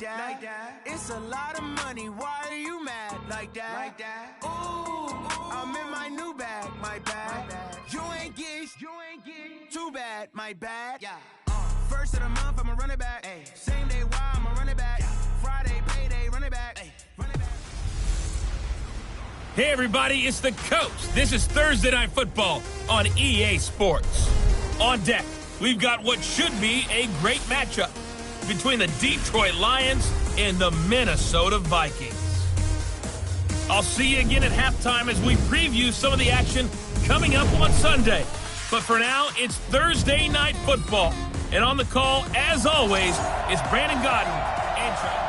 like that. It's a lot of money. Why are you mad like that? Ooh, I'm in my new bag, my bad. You ain't get too bad, my bad. Yeah. First of the month, I'ma run it back. Ay. Same day, why I'ma run it back. Friday, payday, run it back. Ay. Run it back. Hey everybody, it's the Coach. This is Thursday Night Football on EA Sports. On deck, we've got what should be a great matchup between the Detroit Lions and the Minnesota Vikings. I'll see you again at halftime as we preview some of the action coming up on Sunday. But for now, it's Thursday Night Football. And on the call, as always, is Brandon Godden and Trey.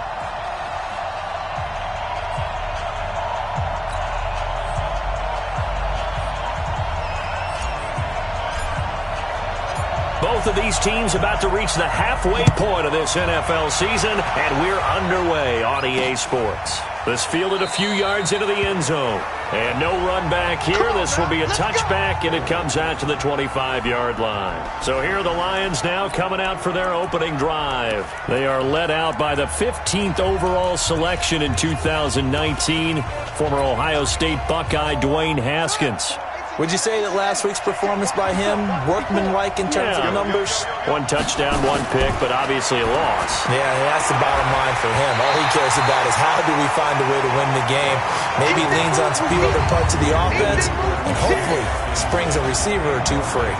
Both of these teams about to reach the halfway point of this NFL season, and we're underway on EA Sports. This fielded a few yards into the end zone. And no run back here. This will be a touchback, and it comes out to the 25-yard line. So here are the Lions now coming out for their opening drive. They are led out by the 15th overall selection in 2019, former Ohio State Buckeye Dwayne Haskins. Would you say that last week's performance by him, workmanlike in terms of the numbers? One touchdown, one pick, but obviously a loss. Yeah, that's the bottom line for him. All he cares about is how do we find a way to win the game. Maybe leans on some few other parts of the offense, and hopefully springs a receiver or two free.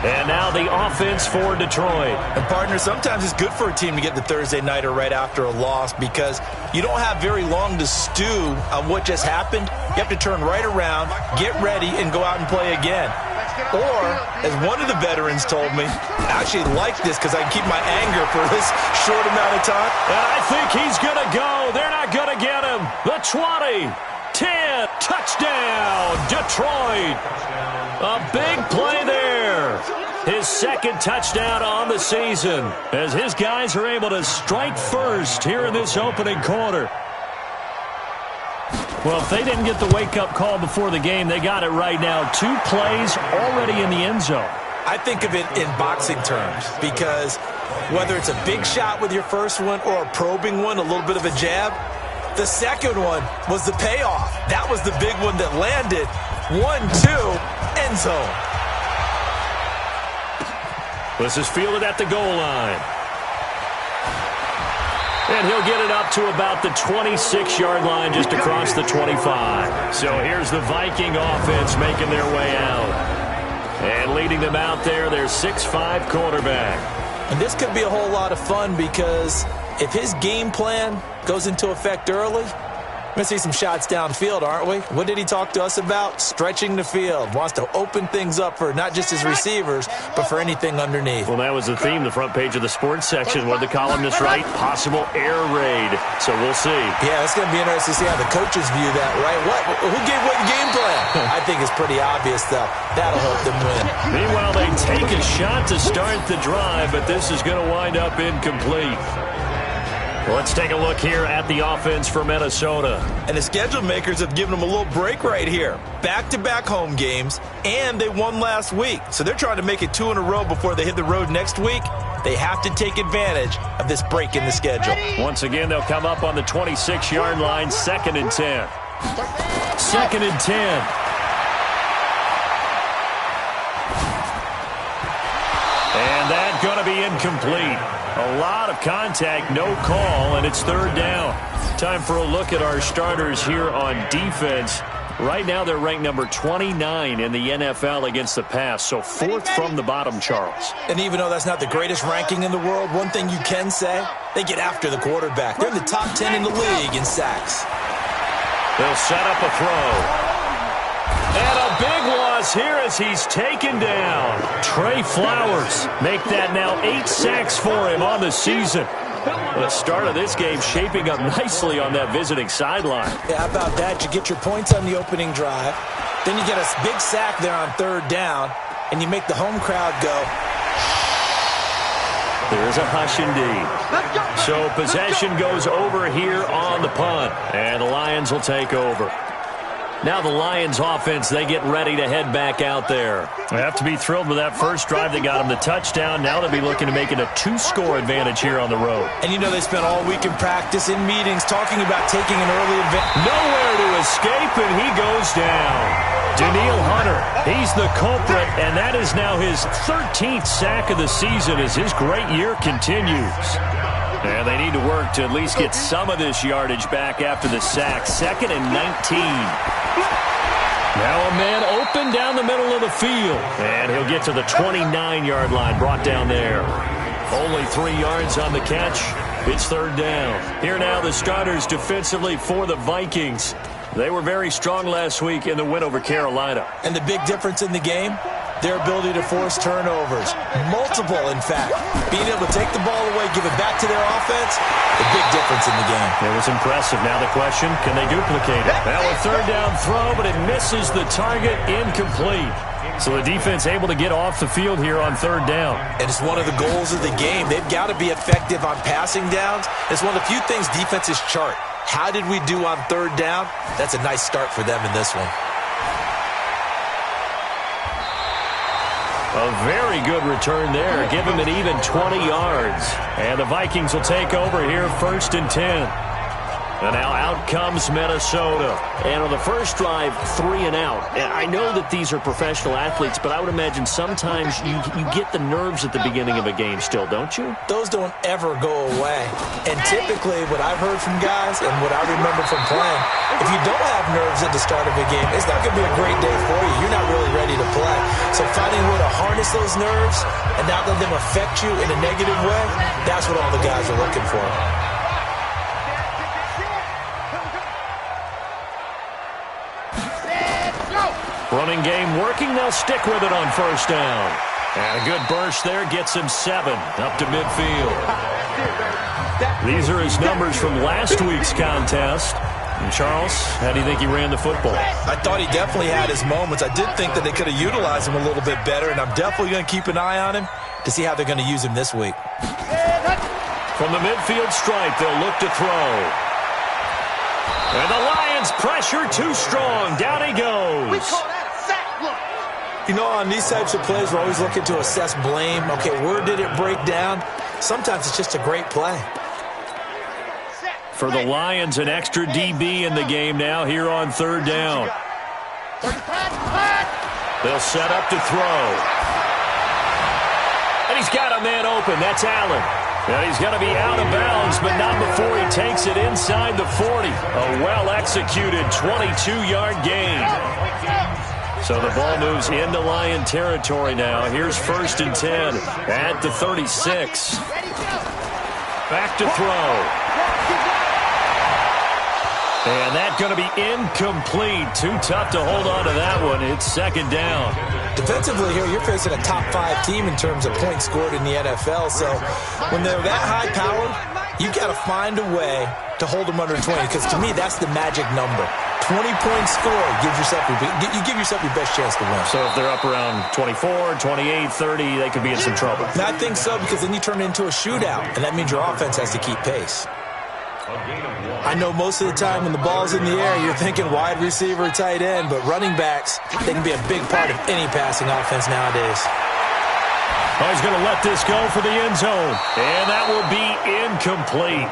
And now the offense for Detroit. And partner, sometimes it's good for a team to get the Thursday nighter right after a loss because you don't have very long to stew on what just happened. You have to turn right around, get ready, and go out and play again. Or, as one of the veterans told me, I actually like this because I can keep my anger for this short amount of time. And I think he's going to go. They're not going to get him. The 20, 10, touchdown, Detroit. A big play there. His second touchdown on the season as his guys are able to strike first here in this opening quarter. Well, if they didn't get the wake-up call before the game, they got it right now. 2 plays already in the end zone. I think of it in boxing terms because whether it's a big shot with your first one or a probing one, a little bit of a jab, the second one was the payoff. That was the big one that landed. 1-2, end zone. This is fielded at the goal line. And he'll get it up to about the 26-yard line just across the 25. So here's the Viking offense making their way out. And leading them out there, their 6'5" quarterback. And this could be a whole lot of fun because if his game plan goes into effect early, we're going to see some shots downfield, aren't we? What did he talk to us about? Stretching the field. Wants to open things up for not just his receivers, but for anything underneath. Well, that was the theme, the front page of the sports section. What did the columnist write? Possible air raid. So we'll see. Yeah, it's going to be interesting to see how the coaches view that, right? Who gave what game plan? I think it's pretty obvious, though. That'll help them win. Meanwhile, they take a shot to start the drive, but this is going to wind up incomplete. Let's take a look here at the offense for Minnesota. And the schedule makers have given them a little break right here. Back-to-back home games, and they won last week. So they're trying to make it 2 in a row before they hit the road next week. They have to take advantage of this break in the schedule. Once again, they'll come up on the 26-yard line, 2nd and 10. 2nd and 10. And that's going to be incomplete. A lot of contact, no call, and it's 3rd down. Time for a look at our starters here on defense. Right now, they're ranked number 29 in the NFL against the pass, so 4th from the bottom, Charles. And even though that's not the greatest ranking in the world, one thing you can say, they get after the quarterback. They're in the top 10 in the league in sacks. They'll set up a throw. And a big loss here as he's taken down. Trey Flowers make that now 8 sacks for him on the season. The start of this game shaping up nicely on that visiting sideline. Yeah, how about that? You get your points on the opening drive. Then you get a big sack there on 3rd down, and you make the home crowd go. There's a hush indeed. So possession goes over here on the punt, and the Lions will take over. Now the Lions offense, they get ready to head back out there. They have to be thrilled with that first drive that got them the touchdown. Now they'll be looking to make it a 2-score advantage here on the road. And you know they spent all week in practice, in meetings, talking about taking an early advantage. Nowhere to escape, and he goes down. Daniil Hunter, he's the culprit, and that is now his 13th sack of the season as his great year continues. And they need to work to at least get some of this yardage back after the sack. 2nd and 19. Now a man open down the middle of the field. And he'll get to the 29-yard line, brought down there. Only 3 yards on the catch. It's 3rd down. Here now the starters defensively for the Vikings. They were very strong last week in the win over Carolina. And the big difference in the game? Their ability to force turnovers. Multiple, in fact. Being able to take the ball away, give it back to their offense, the big difference in the game. It was impressive. Now the question, can they duplicate it? Now a 3rd down throw, but it misses the target, incomplete. So the defense able to get off the field here on 3rd down. And it's one of the goals of the game. They've got to be effective on passing downs. It's one of the few things defenses chart. How did we do on 3rd down? That's a nice start for them in this one. A very good return there. Give him an even 20 yards. And the Vikings will take over here 1st and 10. And now out comes Minnesota. And on the first drive, 3 and out. And I know that these are professional athletes, but I would imagine sometimes you get the nerves at the beginning of a game still, don't you? Those don't ever go away. And typically what I've heard from guys and what I remember from playing, if you don't have nerves at the start of a game, it's not going to be a great day for you. You're not really ready to play. So finding a way to harness those nerves and not let them affect you in a negative way, that's what all the guys are looking for. Running game working. They'll stick with it on 1st down. And a good burst there gets him 7 up to midfield. These are his numbers from last week's contest. And Charles, how do you think he ran the football? I thought he definitely had his moments. I did think that they could have utilized him a little bit better, and I'm definitely going to keep an eye on him to see how they're going to use him this week. From the midfield stripe, they'll look to throw. And the Lions pressure too strong. Down he goes. We call that a sack. Look. You know, on these types of plays, we're always looking to assess blame. Okay, where did it break down? Sometimes it's just a great play. For the Lions, an extra DB in the game now here on 3rd down. They'll set up to throw. And he's got a man open. That's Allen. And he's going to be out of bounds, but not before he takes it inside the 40. A well-executed 22-yard gain. So the ball moves into Lion territory now. Here's 1st and 10 at the 36. Back to throw. And that's going to be incomplete. Too tough to hold on to that one. It's 2nd down. Defensively here, you're facing a top 5 team in terms of points scored in the NFL. So when they're that high-powered, you got to find a way to hold them under 20. Because to me, that's the magic number. 20 points scored, you give yourself your best chance to win. So if they're up around 24, 28, 30, they could be in some trouble. And I think so, because then you turn it into a shootout, and that means your offense has to keep pace. I know most of the time when the ball's in the air, you're thinking wide receiver, tight end, but running backs, they can be a big part of any passing offense nowadays. Oh, he's going to let this go for the end zone, and that will be incomplete.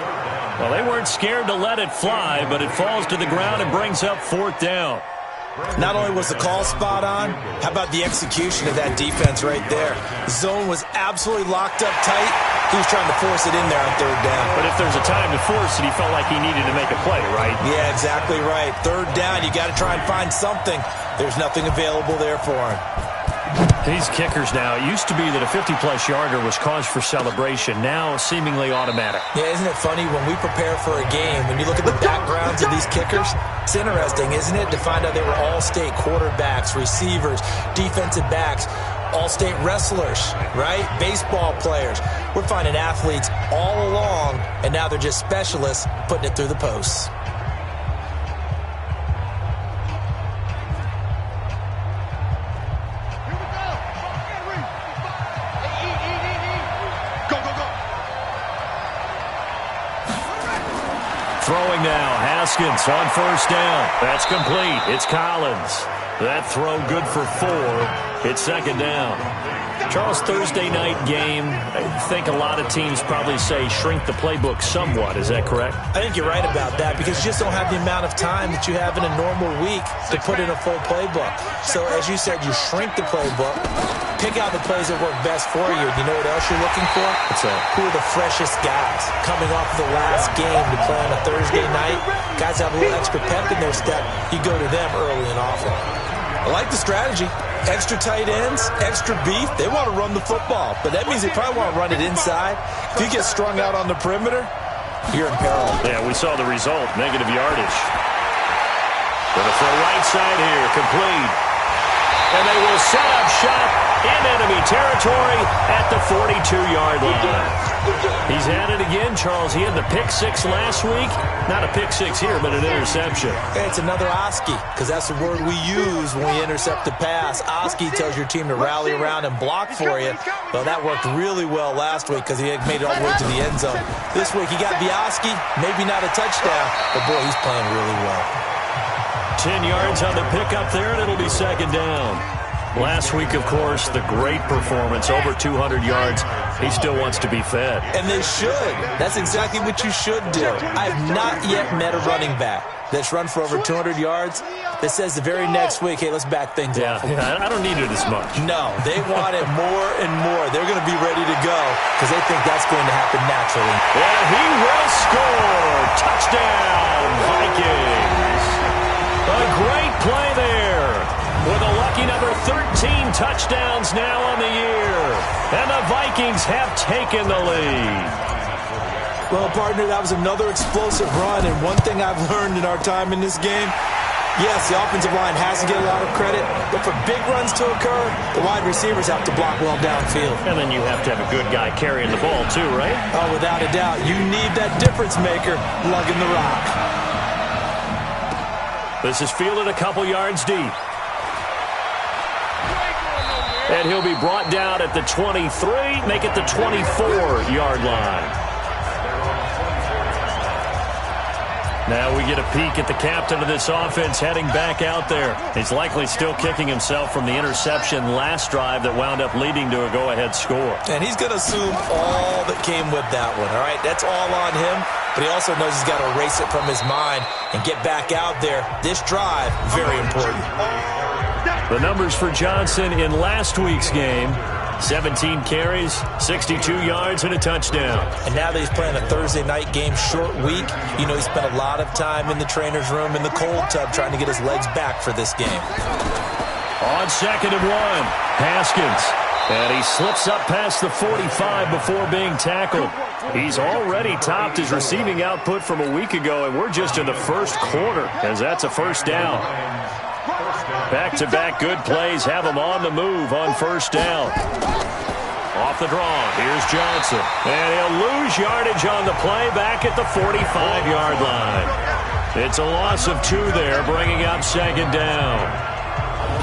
Well, they weren't scared to let it fly, but it falls to the ground and brings up 4th down. Not only was the call spot on, how about the execution of that defense right there? The zone was absolutely locked up tight. He was trying to force it in there on 3rd down. But if there's a time to force it, he felt like he needed to make a play, right? Yeah, exactly right. 3rd down, you got to try and find something. There's nothing available there for him. These kickers now, it used to be that a 50-plus yarder was cause for celebration. Now, seemingly automatic. Yeah, isn't it funny when we prepare for a game, when you look at the backgrounds of these kickers, it's interesting, isn't it, to find out they were all-state quarterbacks, receivers, defensive backs, all-state wrestlers, right? Baseball players. We're finding athletes all along, and now they're just specialists putting it through the posts. Throwing now, Haskins on first down. That's complete. It's Collins. That throw good for 4. It's second down. Charles, Thursday night game, I think a lot of teams probably say shrink the playbook somewhat. Is that correct? I think you're right about that because you just don't have the amount of time that you have in a normal week to put in a full playbook. So as you said, you shrink the playbook, pick out the plays that work best for you. You know what else you're looking for? What's that? Who are the freshest guys coming off of the last game to play on a Thursday night? Guys have a little extra pep in their step. You go to them early and often. I like the strategy. Extra tight ends, extra beef. They want to run the football, but that means they probably want to run it inside. If you get strung out on the perimeter, you're in peril. Yeah, we saw the result. Negative yardage. Going to throw right side here. Complete. And they will set up shop in enemy territory at the 42-yard line. He's at it again, Charles. He had the pick 6 last week. Not a pick 6 here, but an interception. Hey, it's another Oski, because that's the word we use when we intercept the pass. Oski tells your team to rally around and block for you. Well, that worked really well last week because he had made it all the way to the end zone. This week, he got the Oski, maybe not a touchdown, but boy, he's playing really well. 10 yards on the pickup there, and it'll be second down. Last week, of course, the great performance, over 200 yards. He still wants to be fed. And they should. That's exactly what you should do. I have not yet met a running back that's run for over 200 yards that says the very next week, hey, let's back things up. Yeah, I don't need it as much. No, they want it more and more. They're going to be ready to go because they think that's going to happen naturally. And he will score. Touchdown, Vikings. A great play there. With a lucky number 13 touchdowns now on the year. And the Vikings have taken the lead. Well, partner, that was another explosive run. And one thing I've learned in our time in this game, yes, the offensive line has to get a lot of credit. But for big runs to occur, the wide receivers have to block well downfield. And then you have to have a good guy carrying the ball too, right? Oh, without a doubt. You need that difference maker lugging the rock. This is fielded a couple yards deep. And he'll be brought down at the 23, make it the 24-yard line. Now we get a peek at the captain of this offense heading back out there. He's likely still kicking himself from the interception last drive that wound up leading to a go-ahead score. And he's going to assume all that came with that one, all right? That's all on him, but he also knows he's got to erase it from his mind and get back out there. This drive, very important. The numbers for Johnson in last week's game, 17 carries, 62 yards, and a touchdown. And now that he's playing a Thursday night game, short week, you know he spent a lot of time in the trainer's room in the cold tub trying to get his legs back for this game. On 2nd and 1, Haskins. And he slips up past the 45 before being tackled. He's already topped his receiving output from a week ago, and we're just in the first quarter, as that's a first down. Back-to-back good plays have him on the move on first down. Off the draw, here's Johnson. And he'll lose yardage on the play back at the 45-yard line. It's a loss of 2 there, bringing up second down.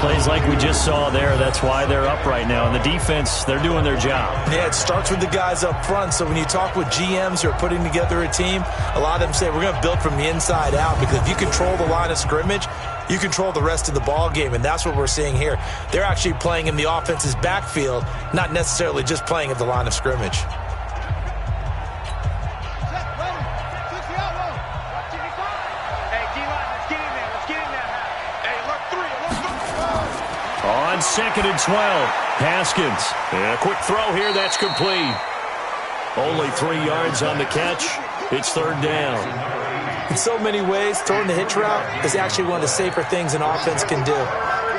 Plays like we just saw there, that's why they're up right now. And the defense, they're doing their job. Yeah, it starts with the guys up front. So when you talk with GMs who are putting together a team, a lot of them say we're going to build from the inside out, because if you control the line of scrimmage, you control the rest of the ball game, and that's what we're seeing here. They're actually playing in the offense's backfield, not necessarily just playing at the line of scrimmage. On 2nd and 12, Haskins. And a quick throw here, that's complete. Only 3 yards on the catch. It's third down. In so many ways, throwing the hitch route is actually one of the safer things an offense can do.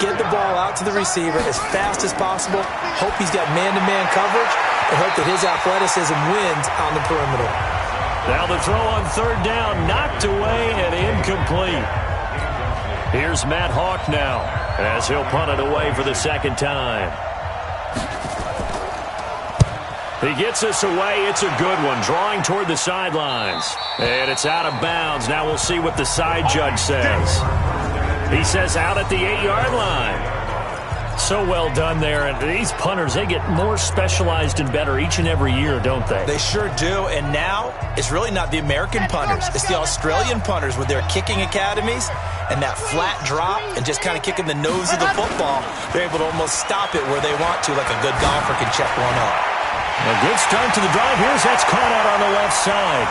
Get the ball out to the receiver as fast as possible, hope he's got man-to-man coverage, and hope that his athleticism wins on the perimeter. Now the throw on third down, knocked away and incomplete. Here's Matt Hawk now, as he'll punt it away for the second time. He gets us away. It's a good one, drawing toward the sidelines. And it's out of bounds. Now we'll see what the side judge says. He says out at the 8-yard line. so well done there. And these punters, they get more specialized and better each and every year, don't they? They sure do. And now it's really not the American punters. It's the Australian punters with their kicking academies and that flat drop and just kind of kicking the nose of the football. They're able to almost stop it where they want to, like a good golfer can check one up. A good start to the drive. Here's that's caught out on the left side.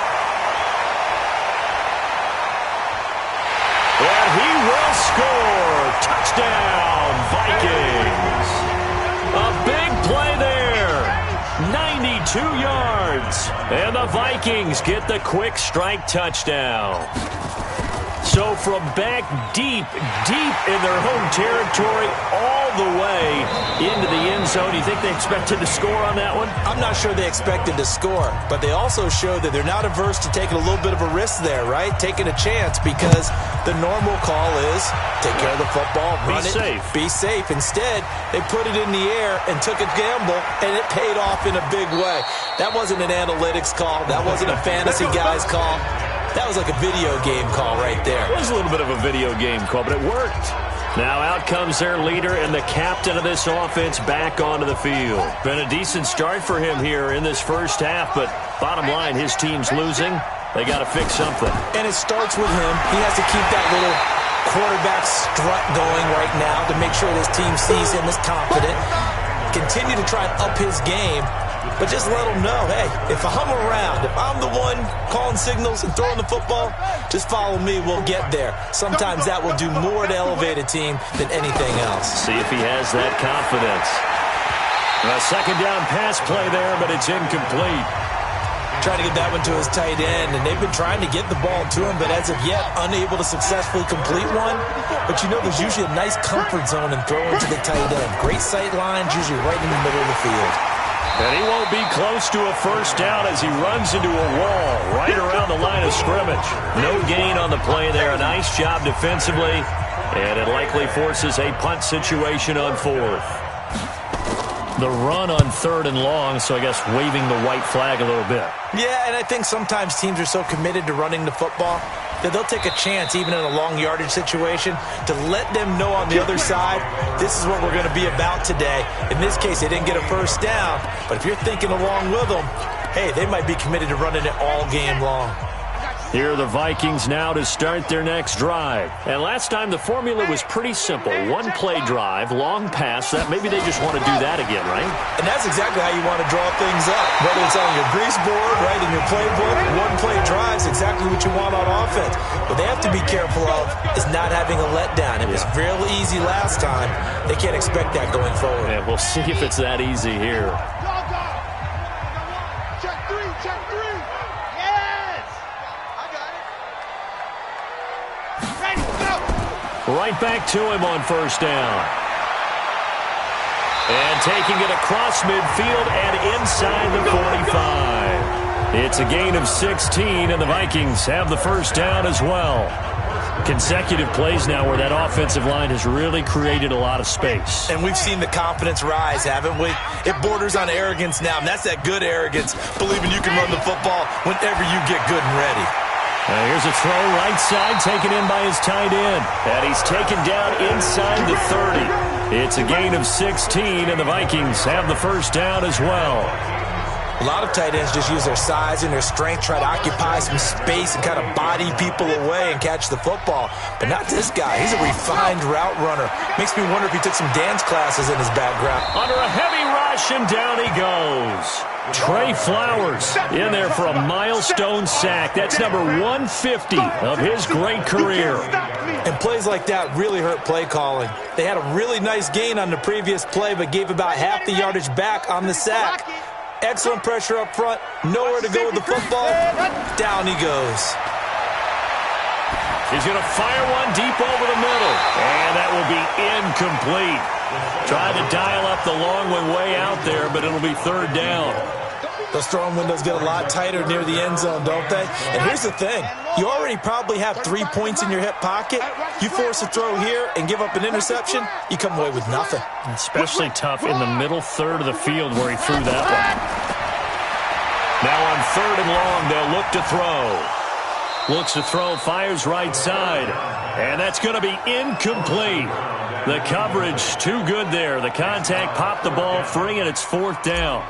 And he will score. Touchdown, Vikings. A big play there. 92 yards. And the Vikings get the quick strike touchdown. So from back deep in their home territory, all the way into the end zone, you think they expected to score on that one? I'm not sure they expected to score, but they also showed that they're not averse to taking a little bit of a risk there, right? Taking a chance, because the normal call is take care of the football, run it, be safe. Instead, they put it in the air and took a gamble, and it paid off in a big way. That wasn't an analytics call. That wasn't a fantasy guy's call. That was like a video game call right there. It was a little bit of a video game call, but it worked. Now out comes their leader and the captain of this offense back onto the field. Been a decent start for him here in this first half, but bottom line, his team's losing. They got to fix something. And it starts with him. He has to keep that little quarterback strut going right now to make sure his team sees him as confident. Continue to try and up his game. But just let them know, hey, if I'm around, if I'm the one calling signals and throwing the football, just follow me, we'll get there. Sometimes that will do more to elevate a team than anything else. See if he has that confidence. A second down pass play there, but it's incomplete. Trying to get that one to his tight end, and they've been trying to get the ball to him, but as of yet, unable to successfully complete one. But you know, there's usually a nice comfort zone in throwing to the tight end. Great sight lines, usually right in the middle of the field. And he won't be close to a first down as he runs into a wall right around the line of scrimmage. No gain on the play there. A nice job defensively. And it likely forces a punt situation on fourth. The run on third and long, so I guess waving the white flag a little bit. Yeah, and I think sometimes teams are so committed to running the football that they'll take a chance, even in a long yardage situation, to let them know on the other side, this is what we're going to be about today. In this case, they didn't get a first down, but if you're thinking along with them, hey, they might be committed to running it all game long. Here are the Vikings now to start their next drive. And last time the formula was pretty simple. One play drive, long pass. That maybe they just want to do that again, right? And that's exactly how you want to draw things up. Whether it's on your grease board, right, in your playbook, one play drive is exactly what you want on offense. What they have to be careful of is not having a letdown. It was fairly easy last time. They can't expect that going forward. Yeah, we'll see if it's that easy here. Right back to him on first down. And taking it across midfield and inside the 45. It's a gain of 16, and the Vikings have the first down as well. Consecutive plays now where that offensive line has really created a lot of space. And we've seen the confidence rise, haven't we? It borders on arrogance now, and that's that good arrogance, believing you can run the football whenever you get good and ready. Here's a throw right side taken in by his tight end. And he's taken down inside the 30. It's a gain of 16, and the Vikings have the first down as well. A lot of tight ends just use their size and their strength, try to occupy some space and kind of body people away and catch the football. But not this guy. He's a refined route runner. Makes me wonder if he took some dance classes in his background. Under a heavy rush, and down he goes. Trey Flowers in there for a milestone sack. That's number 150 of his great career. And plays like that really hurt play calling. They had a really nice gain on the previous play, but gave about half the yardage back on the sack. Excellent pressure up front. Nowhere to go with the football. Down he goes. He's going to fire one deep over the middle. And that will be incomplete. Trying to dial up the long one way out there, but it'll be third down. Those throwing windows get a lot tighter near the end zone, don't they? And here's the thing. You already probably have 3 points in your hip pocket. You force a throw here and give up an interception, you come away with nothing. Especially tough in the middle third of the field where he threw that one. Now on third and long, they'll look to throw. Looks to throw, fires right side. And that's going to be incomplete. The coverage too good there. The contact popped the ball free, and it's 4th down.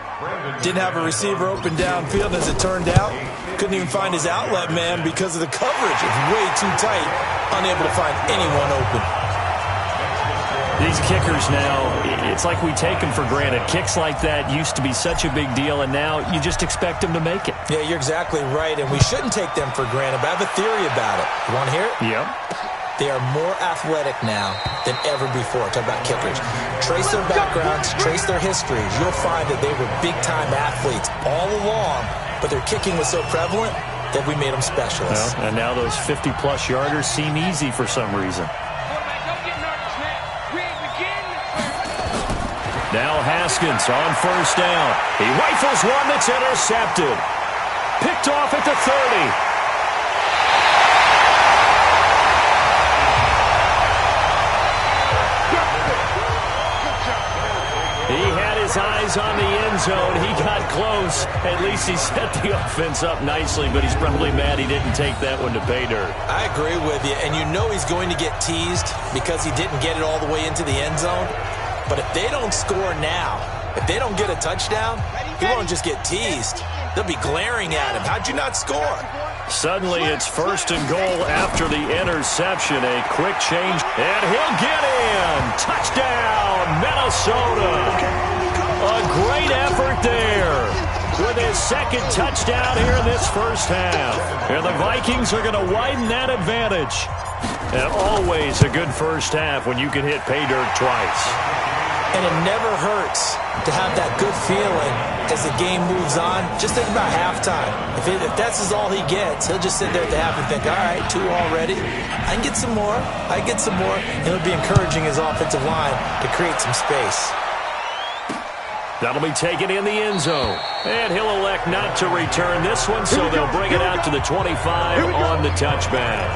Didn't have a receiver open downfield as it turned out. Couldn't even find his outlet man because of the coverage. It's way too tight. Unable to find anyone open. These kickers now, it's like we take them for granted. Kicks like that used to be such a big deal, and now you just expect them to make it. Yeah, you're exactly right, and we shouldn't take them for granted, but I have a theory about it. You want to hear it? Yep. They are more athletic now than ever before. Talk about kickers. Trace their backgrounds, trace their histories. You'll find that they were big-time athletes all along, but their kicking was so prevalent that we made them specialists. Well, and now those 50-plus yarders seem easy for some reason. Now Haskins on 1st down. He rifles one that's intercepted. Picked off at the 30. He had his eyes on the end zone. He got close. At least he set the offense up nicely, but he's probably mad he didn't take that one to pay dirt. I agree with you, and you know he's going to get teased because he didn't get it all the way into the end zone. But if they don't score now, if they don't get a touchdown, he won't just get teased. They'll be glaring at him. How'd you not score? Suddenly it's 1st and goal after the interception. A quick change, and he'll get in. Touchdown, Minnesota. A great effort there with his 2nd touchdown here in this first half. And the Vikings are going to widen that advantage. And always a good first half when you can hit pay dirt twice. And it never hurts to have that good feeling as the game moves on. Just think about halftime. If that's all he gets, he'll just sit there at the half and think, all right, 2 already. I can get some more. I can get some more. And he'll be encouraging his offensive line to create some space. That'll be taken in the end zone. And he'll elect not to return this one, so they'll bring it out to the 25 on the touchback.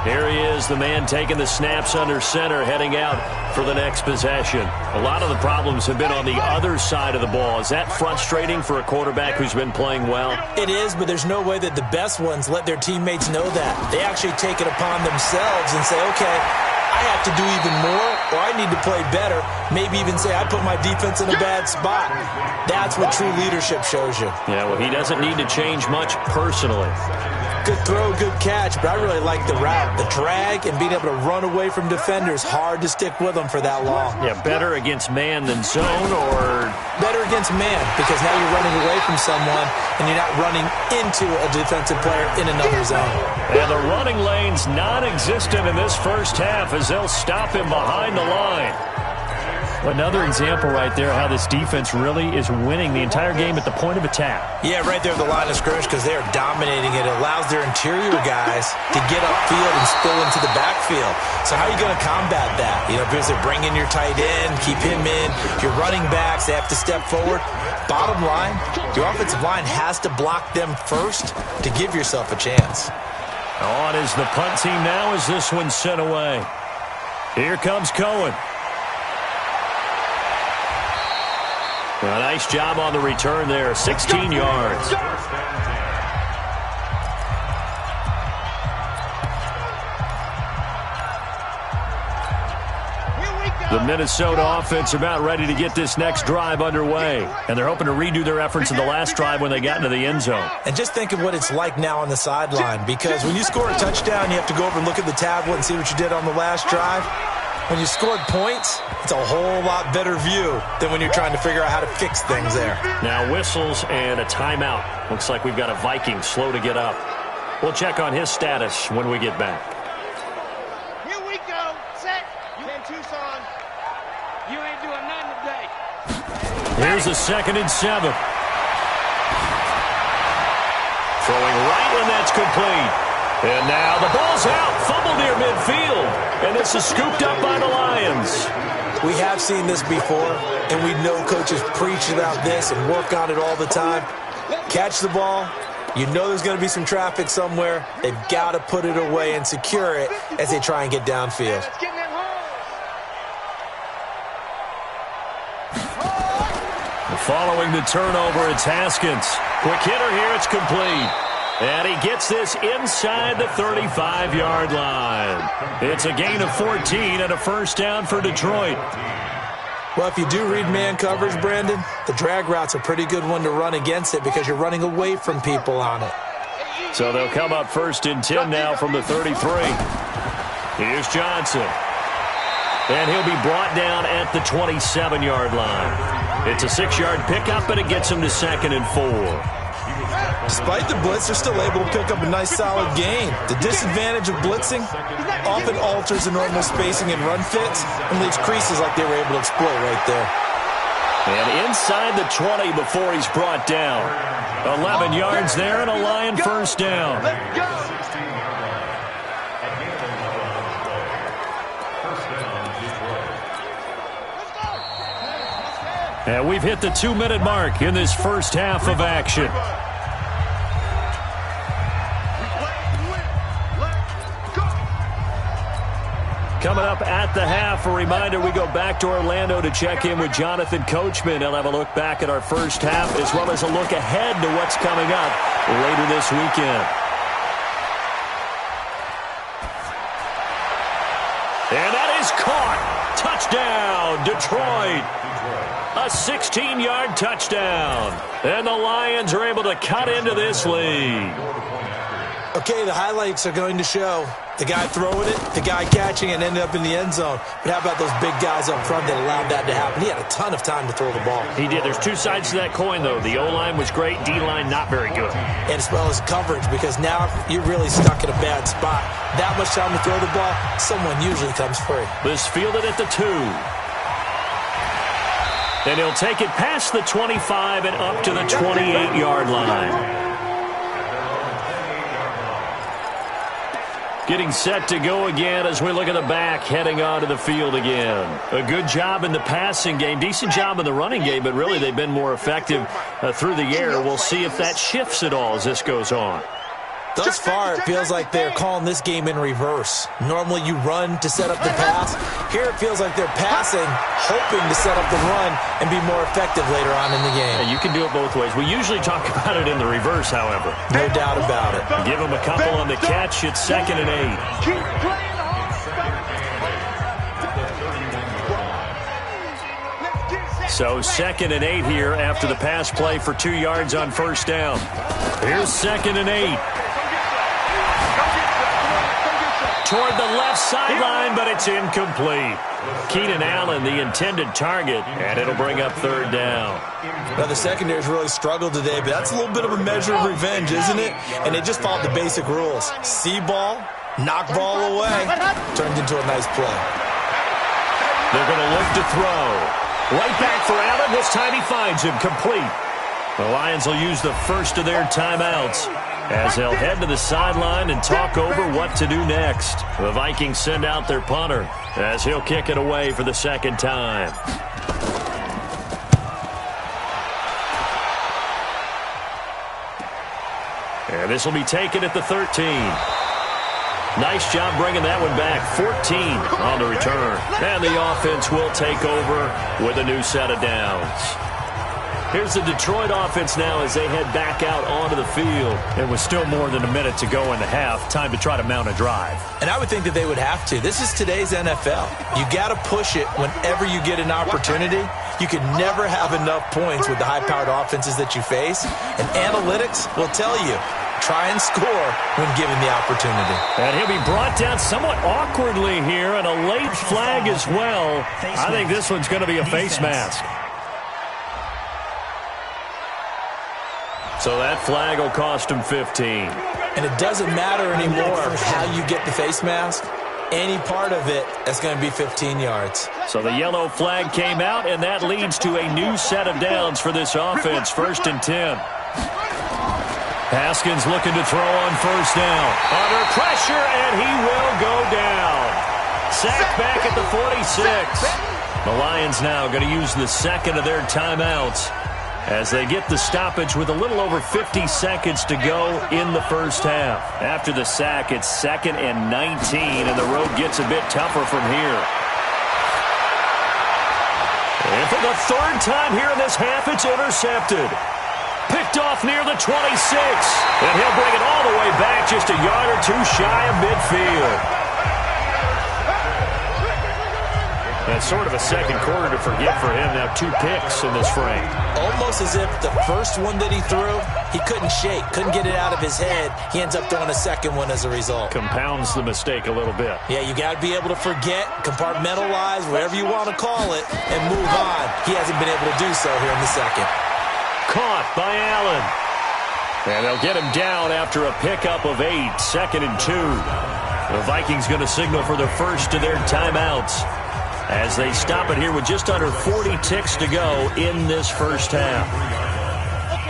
Here he is, the man taking the snaps under center, heading out for the next possession. A lot of the problems have been on the other side of the ball. Is that frustrating for a quarterback who's been playing well? It is, but there's no way that the best ones let their teammates know that. They actually take it upon themselves and say, okay, I have to do even more, or I need to play better. Maybe even say I put my defense in a bad spot. That's what true leadership shows you. Yeah, well, he doesn't need to change much personally. Good throw, good catch, but I really like the route. The drag and being able to run away from defenders, hard to stick with them for that long. Yeah, better against man than zone, or? Better against man, because now you're running away from someone and you're not running into a defensive player in another zone. And the running lane's non-existent in this first half as they'll stop him behind the line. Another example right there how this defense really is winning the entire game at the point of attack. Yeah, right there at the line of scrimmage because they are dominating it. It allows their interior guys to get upfield and spill into the backfield. So how are you going to combat that? You know, because they bring in your tight end, keep him in. Your running backs, they have to step forward. Bottom line, your offensive line has to block them first to give yourself a chance. On is the punt team now as this one's sent away. Here comes Cohen. A nice job on the return there, 16 yards. The Minnesota offense about ready to get this next drive underway. And they're hoping to redo their efforts in the last drive when they got into the end zone. And just think of what it's like now on the sideline, because when you score a touchdown, you have to go over and look at the tablet and see what you did on the last drive. When you scored points, it's a whole lot better view than when you're trying to figure out how to fix things there. Now whistles and a timeout. Looks like we've got a Viking slow to get up. We'll check on his status when we get back. Here we go. Set. You in Tucson. You ain't doing nothing today. Here's a 2nd and 7. Throwing right when that's complete. And now the ball's out. Fumble near midfield. And this is scooped up by the Lions. We have seen this before, and we know coaches preach about this and work on it all the time. Catch the ball. You know there's going to be some traffic somewhere. They've got to put it away and secure it as they try and get downfield. Following the turnover, it's Haskins. Quick hitter here, it's complete. And he gets this inside the 35-yard line. It's a gain of 14 and a first down for Detroit. Well, if you do read man coverage, Brandon, the drag route's a pretty good one to run against it because you're running away from people on it. So they'll come up 1st and 10 now from the 33. Here's Johnson. And he'll be brought down at the 27-yard line. It's a 6-yard pickup, and it gets him to 2nd and 4. Despite the blitz, they're still able to pick up a nice solid gain. The disadvantage of blitzing often alters the normal spacing and run fits and leaves creases like they were able to exploit right there. And inside the 20 before he's brought down. 11 yards there and a Lion first down. And we've hit the 2-minute mark in this first half of action. Coming up at the half, a reminder, we go back to Orlando to check in with Jonathan Coachman. He'll have a look back at our first half as well as a look ahead to what's coming up later this weekend. And that is caught. Touchdown, Detroit. A 16-yard touchdown. And the Lions are able to cut into this lead. Okay, the highlights are going to show the guy throwing it, the guy catching it, and ended up in the end zone. But how about those big guys up front that allowed that to happen? He had a ton of time to throw the ball. He did. There's two sides to that coin, though. The O-line was great. D-line not very good. And as well as coverage, because now you're really stuck in a bad spot. That much time to throw the ball, someone usually comes free. This fielded at the 2. And he'll take it past the 25 and up to the 28-yard line. Getting set to go again as we look at the back, heading onto the field again. A good job in the passing game, decent job in the running game, but really they've been more effective through the air. We'll see if that shifts at all as this goes on. Thus far, it feels like they're calling this game in reverse. Normally you run to set up the pass. Here it feels like they're passing, hoping to set up the run and be more effective later on in the game. Yeah, you can do it both ways. We usually talk about it in the reverse, however. No doubt about it. Give them a couple on the catch. It's 2nd and 8. Keep playing on. So 2nd and 8 here after the pass play for 2 yards on first down. Here's 2nd and 8. Toward the left sideline, but it's incomplete. Keenan Allen, the intended target, and it'll bring up 3rd down. Now, the secondary's really struggled today, but that's a little bit of a measure of revenge, isn't it? And they just followed the basic rules. See ball, knock ball away. Turned into a nice play. They're going to look to throw. Right back for Allen. This time he finds him complete. The Lions will use the first of their timeouts as they'll head to the sideline and talk over what to do next. The Vikings send out their punter as he'll kick it away for the 2nd time. And this will be taken at the 13. Nice job bringing that one back. 14 on the return. And the offense will take over with a new set of downs. Here's the Detroit offense now as they head back out onto the field. It was still more than a minute to go in the half. Time to try to mount a drive. And I would think that they would have to. This is today's NFL. You got to push it whenever you get an opportunity. You can never have enough points with the high-powered offenses that you face. And analytics will tell you, try and score when given the opportunity. And he'll be brought down somewhat awkwardly here, and a late flag as well. I think this one's going to be a face mask. So that flag will cost him 15. And it doesn't matter anymore how you get the face mask. Any part of it, that's going to be 15 yards. So the yellow flag came out, and that leads to a new set of downs for this offense. 1st and 10. Haskins looking to throw on first down. Under pressure, and he will go down. Sacked back at the 46. The Lions now going to use the 2nd of their timeouts as they get the stoppage with a little over 50 seconds to go in the first half. After the sack, it's 2nd and 19, and the road gets a bit tougher from here. And for the 3rd time here in this half, it's intercepted. Picked picked off near the 26. And he'll bring it all the way back just a yard or two shy of midfield. That's sort of a second quarter to forget for him. Now 2 picks in this frame. Almost as if the first one that he threw, he couldn't shake, couldn't get it out of his head. He ends up throwing a second one as a result. Compounds the mistake a little bit. Yeah, you got to be able to forget, compartmentalize, whatever you want to call it, and move on. He hasn't been able to do so here in the second. Caught by Allen. And they'll get him down after a pickup of 8, 2nd and 2. The Vikings going to signal for the first of their timeouts as they stop it here with just under 40 ticks to go in this first half.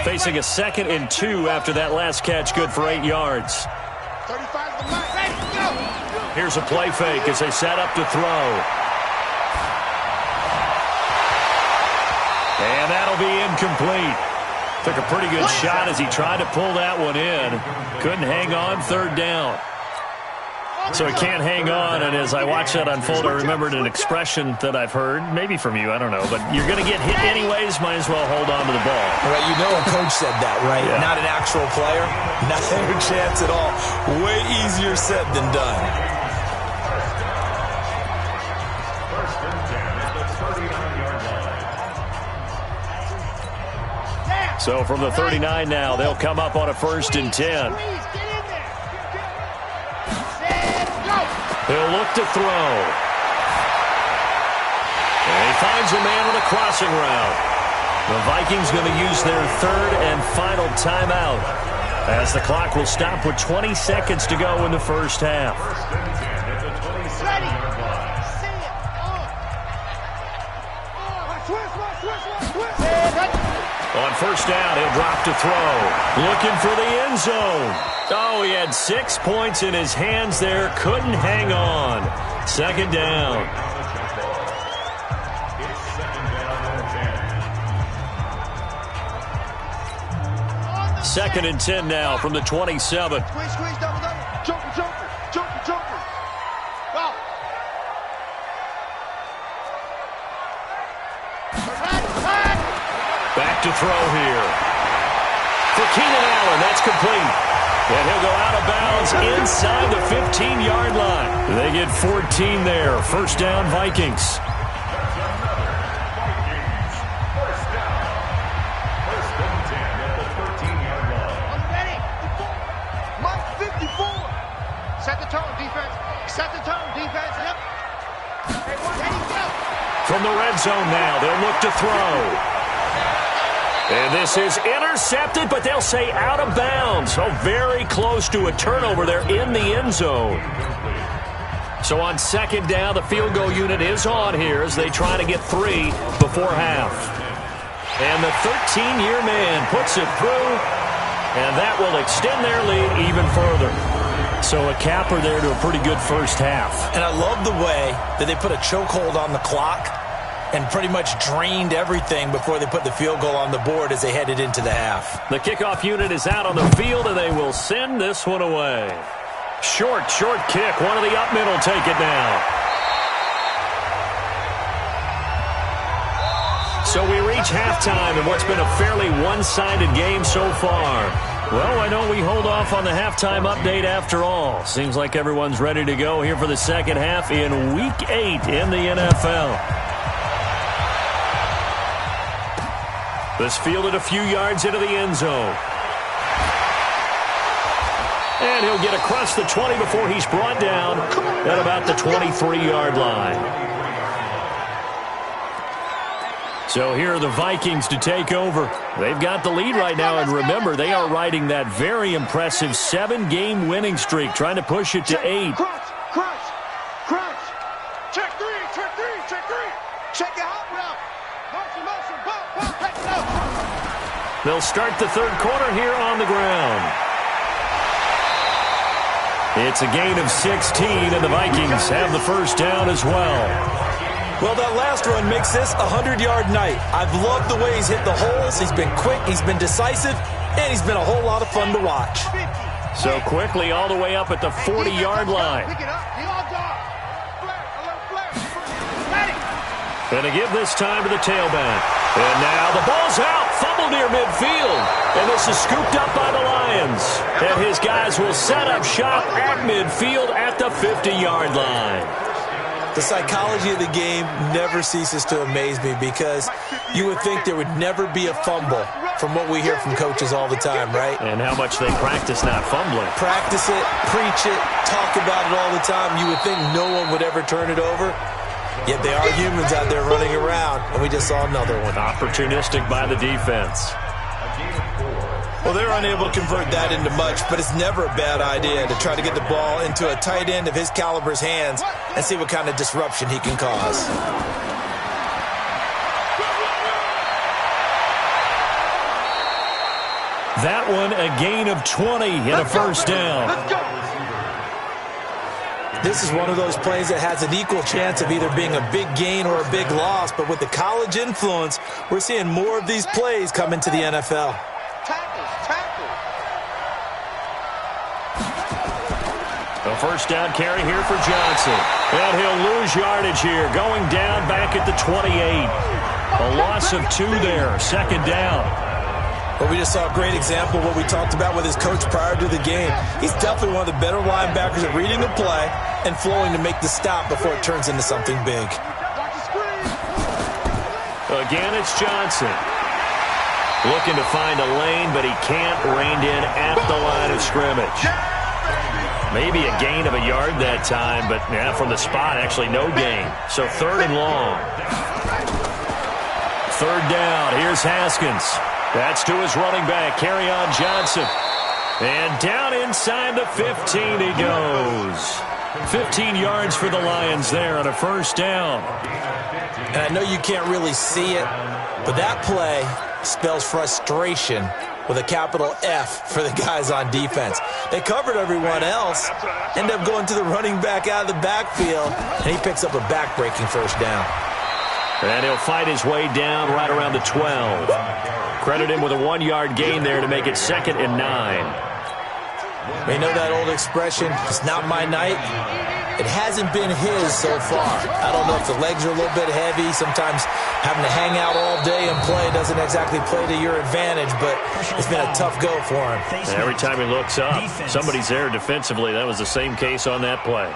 Facing a 2nd and 2 after that last catch, good for 8 yards. Here's a play fake as they set up to throw. And that'll be incomplete. Took a pretty good shot as he tried to pull that one in. Couldn't hang on, 3rd down. So he can't hang on, and as I watch that unfold, I remembered an expression that I've heard, maybe from you, I don't know, but you're going to get hit anyways, might as well hold on to the ball. Right, you know a coach said that, right? Yeah. Not an actual player. Not a chance at all. Way easier said than done. So from the 39 now, they'll come up on a 1st and 10. He'll look to throw. And he finds a man on a crossing route. The Vikings going to use their 3rd and final timeout as the clock will stop with 20 seconds to go in the first half. On 1st down, he'll drop to throw. Looking for the end zone. Oh, he had 6 points in his hands there. Couldn't hang on. 2nd down. Second and 10 now from the 27. Squeeze, double. Joker. Go. Back to throw here. For Keenan Allen, that's complete. And he'll go out of bounds inside the 15-yard line. They get 14 there. 1st down, Vikings. Ready. Mark 54. Set the tone, defense. Yep. Ready, go. From the red zone now, they'll look to throw. And this is intercepted, but they'll say out of bounds. So very close to a turnover there in the end zone. So on 2nd down, the field goal unit is on here as they try to get 3 before half. And the 13-year man puts it through, and that will extend their lead even further. So a capper there to a pretty good first half. And I love the way that they put a chokehold on the clock and pretty much drained everything before they put the field goal on the board as they headed into the half. The kickoff unit is out on the field, and they will send this one away. Short kick. One of the up middle take it now. So we reach halftime in what's been a fairly one-sided game so far. Well, why don't we hold off on the halftime update after all? Seems like everyone's ready to go here for the second half in Week 8 in the NFL. This fielded a few yards into the end zone. And he'll get across the 20 before he's brought down at about the 23-yard line. So here are the Vikings to take over. They've got the lead right now, and remember, they are riding that very impressive 7-game winning streak, trying to push it to 8. Crunch. Check three. Check your hot route. Motion, bump, take it out. They'll start the third quarter here on the ground. It's a gain of 16, and the Vikings have the first down as well. Well, that last run makes this a 100-yard night. I've loved the way he's hit the holes. He's been quick, he's been decisive, and he's been a whole lot of fun to watch. So quickly all the way up at the 40-yard line. Going to give this time to the tailback. And now the ball's out. fumble near midfield. And this is scooped up by the Lions. And his guys will set up shop at midfield at the 50-yard line. The psychology of the game never ceases to amaze me because you would think there would never be a fumble from what we hear from coaches all the time, right? And how much they practice not fumbling. Practice it, preach it, talk about it all the time. You would think no one would ever turn it over. Yet they are humans out there running around, and we just saw another one. Opportunistic by the defense. Well, they're unable to convert that into much, but it's never a bad idea to try to get the ball into a tight end of his caliber's hands and see what kind of disruption he can cause. That one, a gain of 20 and a first down. This is one of those plays that has an equal chance of either being a big gain or a big loss, but with the college influence, we're seeing more of these plays come into the NFL. A first down carry here for Johnson. And he'll lose yardage here, going down back at the 28. A loss of 2 there, second down. Well, we just saw a great example of what we talked about with his coach prior to the game. He's definitely one of the better linebackers at reading the play and flowing to make the stop before it turns into something big. Again, it's Johnson. Looking to find a lane, but he can't, reined in at the line of scrimmage. Maybe a gain of a yard that time, but yeah, from the spot, actually no gain. So third and long. Third down, here's Haskins. That's to his running back, Kerryon Johnson. And down inside the 15 he goes. 15 yards for the Lions there on a first down. And I know you can't really see it, but that play spells frustration with a capital F for the guys on defense. They covered everyone else, end up going to the running back out of the backfield, and he picks up a back-breaking first down. And he'll fight his way down right around the 12. Credit him with a 1-yard gain there to make it 2nd and 9. We know that old expression, it's not my night. It hasn't been his so far. I don't know if the legs are a little bit heavy. Sometimes having to hang out all day and play doesn't exactly play to your advantage, but it's been a tough go for him. Every time he looks up, somebody's there defensively. That was the same case on that play.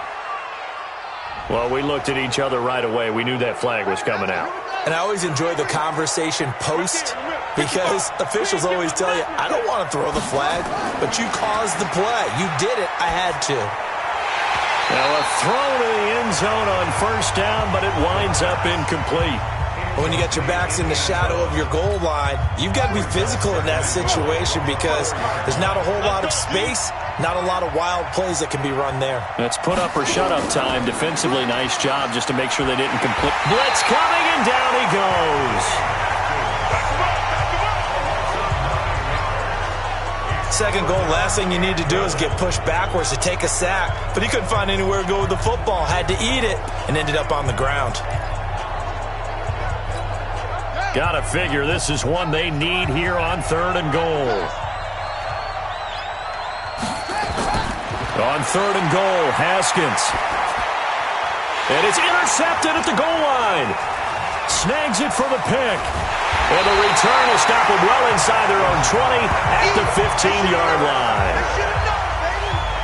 Well, we looked at each other right away. We knew that flag was coming out. And I always enjoy the conversation post because officials always tell you, I don't want to throw the flag, but you caused the play. You did it. I had to. Now a throw to the end zone on first down, but it winds up incomplete. When you got your backs in the shadow of your goal line, you've got to be physical in that situation because there's not a whole lot of space, not a lot of wild plays that can be run there. That's put up or shut up time. Defensively, nice job just to make sure they didn't complete. Blitz coming, and down he goes. Second goal, last thing you need to do is get pushed backwards to take a sack. But he couldn't find anywhere to go with the football, had to eat it, and ended up on the ground. Gotta figure this is one they need here on 3rd and goal. On 3rd and goal, Haskins. And it's intercepted at the goal line. Snags it for the pick. And the return will stop them well inside their own 20 at the 15-yard line.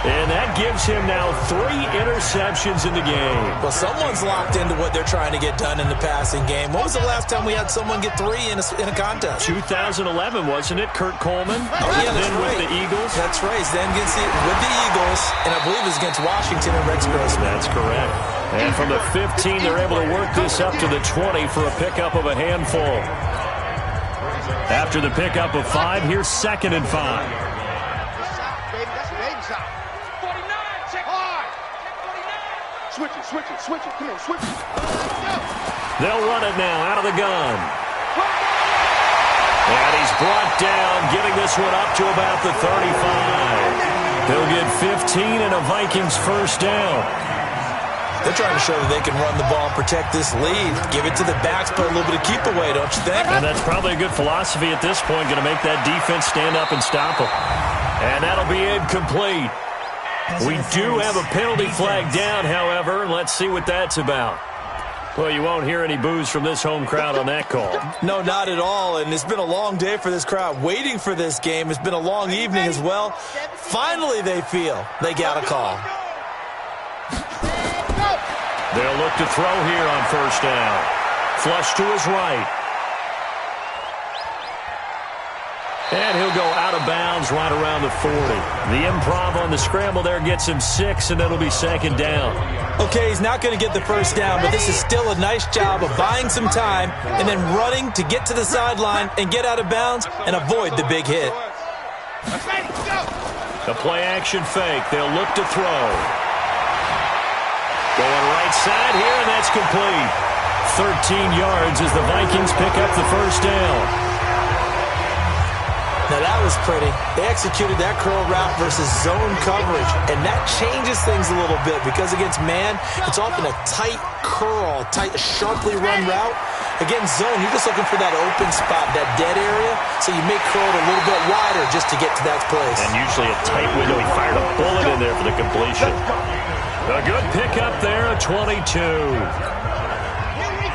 And that gives him now 3 interceptions in the game. Well, someone's locked into what they're trying to get done in the passing game. When was the last time we had someone get 3 in a contest? 2011, wasn't it? Kurt Coleman? Oh, yeah, that's then right. With the Eagles? That's right. Then with the Eagles, and I believe it was against Washington and Rex Grossman. That's correct. And from the 15, they're able to work this up to the 20 for a pickup of a handful. After the pickup of 5, here's 2nd and 5. Switch it. Come on, switch it. They'll run it now out of the gun. And he's brought down, getting this one up to about the 35. They'll get 15 and a Vikings first down. They're trying to show that they can run the ball and protect this lead. Give it to the backs, put a little bit of keep away, don't you think? And that's probably a good philosophy at this point, going to make that defense stand up and stop them. And that'll be incomplete. We do have a penalty flag down, however. Let's see what that's about. Well, you won't hear any boos from this home crowd on that call. No, not at all, and it's been a long day for this crowd waiting for this game. It's been a long evening as well. Finally, they feel they got a call. They'll look to throw here on first down. Flush to his right. And he'll go out of bounds right around the 40. The improv on the scramble there gets him 6, and it'll be second down. Okay, he's not going to get the first down, but this is still a nice job of buying some time and then running to get to the sideline and get out of bounds and avoid the big hit. The play-action fake. They'll look to throw. Going right side here, and that's complete. 13 yards as the Vikings pick up the first down. Now that was pretty. They executed that curl route versus zone coverage, and that changes things a little bit because against man, it's often a tight curl, tight, sharply run route. Against zone, you're just looking for that open spot, that dead area, so you make curl it a little bit wider just to get to that place. And usually a tight window. He fired a bullet in there for the completion. A good pickup there, a 22.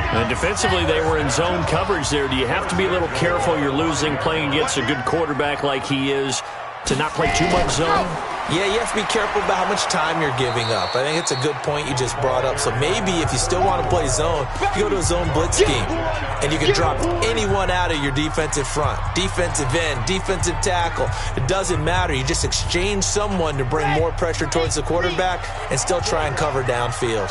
And defensively, they were in zone coverage there. Do you have to be a little careful? You're losing, playing against a good quarterback like he is, to not play too much zone? Yeah, you have to be careful about how much time you're giving up. I think it's a good point you just brought up. So maybe if you still want to play zone, you go to a zone blitz scheme, and you can drop anyone out of your defensive front, defensive end, defensive tackle. It doesn't matter. You just exchange someone to bring more pressure towards the quarterback and still try and cover downfield.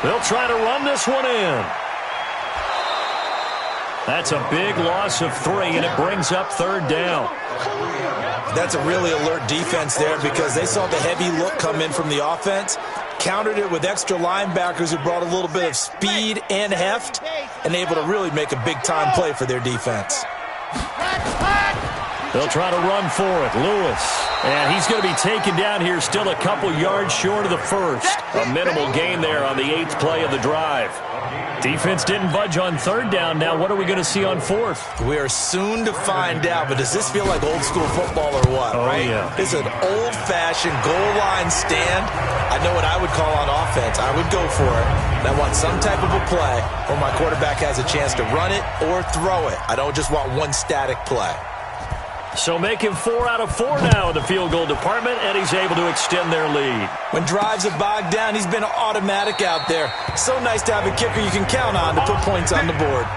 They'll try to run this one in. That's a big loss of 3, and it brings up third down. That's a really alert defense there because they saw the heavy look come in from the offense, countered it with extra linebackers who brought a little bit of speed and heft, and able to really make a big-time play for their defense. They'll try to run for it. Lewis. And he's going to be taken down here still a couple yards short of the first. A minimal gain there on the 8th play of the drive. Defense didn't budge on third down. Now what are we going to see on fourth? We are soon to find out, but does this feel like old school football or what, right? Yeah. This is an old-fashioned goal line stand. I know what I would call on offense. I would go for it. And I want some type of a play where my quarterback has a chance to run it or throw it. I don't just want one static play. So make him 4 out of 4 now in the field goal department, and he's able to extend their lead. When drives have bogged down, he's been automatic out there. So nice to have a kicker you can count on to put points on the board.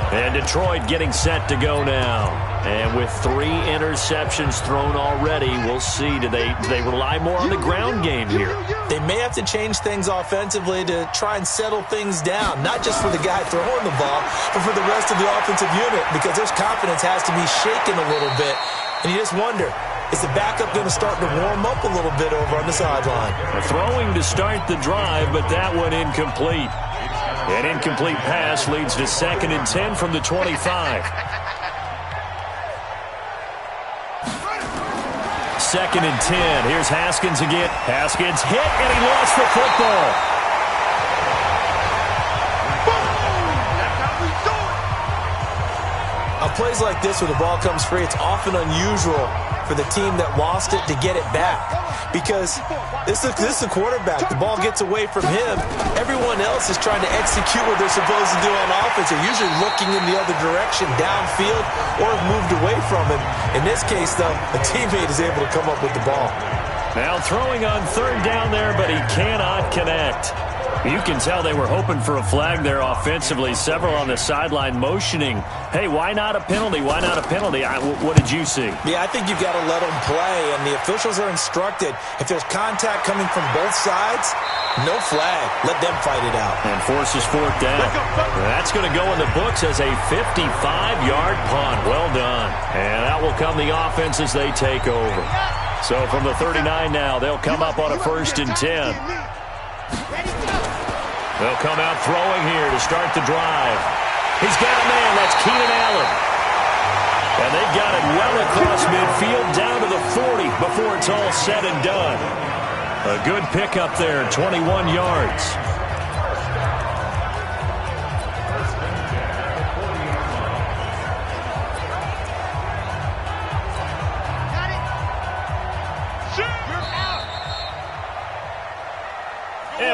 And Detroit getting set to go now. And with 3 interceptions thrown already, we'll see. Do they rely more on the ground game here? They may have to change things offensively to try and settle things down, not just for the guy throwing the ball, but for the rest of the offensive unit, because their confidence has to be shaken a little bit. And you just wonder, is the backup going to start to warm up a little bit over on the sideline? Throwing to start the drive, but that one incomplete. An incomplete pass leads to 2nd and 10 from the 25. 2nd and 10. Here's Haskins again. Haskins hit, and he lost the football. On plays like this where the ball comes free, it's often unusual for the team that lost it to get it back. Because this is the quarterback. The ball gets away from him. Everyone else is trying to execute what they're supposed to do on offense. They're usually looking in the other direction, downfield, or have moved away from him. In this case, though, a teammate is able to come up with the ball. Now throwing on third down there, but he cannot connect. You can tell they were hoping for a flag there offensively. Several on the sideline motioning, hey, why not a penalty? Why not a penalty? What did you see? Yeah, I think you've got to let them play, and the officials are instructed. If there's contact coming from both sides, no flag. Let them fight it out. And forces fourth down. That's going to go in the books as a 55-yard punt. Well done. And that will come the offense as they take over. So from the 39 now, they'll come up on a 1st and 10. They'll come out throwing here to start the drive. He's got a man. That's Keenan Allen. And they've got it well across midfield down to the 40 before it's all said and done. A good pickup there, 21 yards.